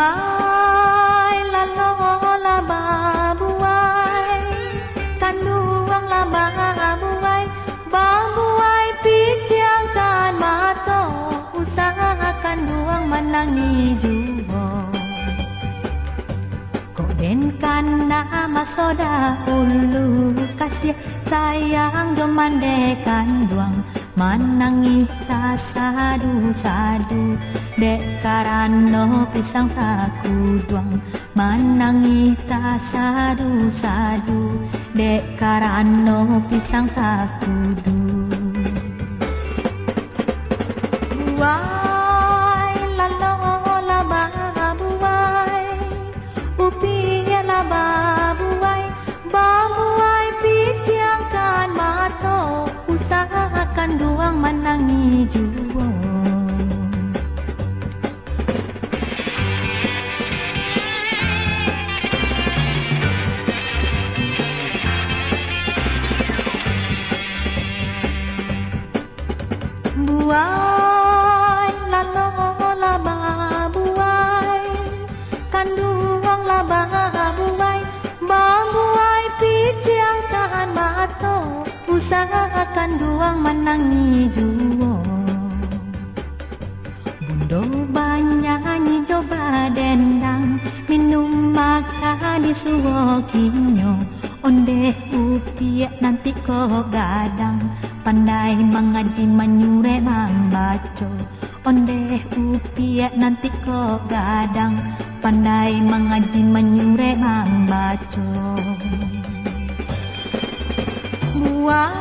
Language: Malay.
Buai lalo laba buai, kanduang laba buai, bambuai pijangkan mato, usahakan duang menangi juwo. Kodenkan nama soda ulu, kasih sayang gemandekan duang, manangi ta sadu-sadu, dek karano pisang saku duang, manangi ta sadu-sadu, dek karano pisang saku du. Buai lalo laba buai, upi laba buai, bambuai pijangkan mato, usahakan duang menangi juwo. Buai lalo laba buai, kanduang laba buai, bambuai pijangkan mato, usahakan duang menangi juwo. Bundo banyak coba dendang, minum makan di suwo kinyo, onde upiak nanti kok gadang, pandai mengaji menyure membaca, onde upiak nanti kok gadang, pandai mengaji menyure membaca. Buah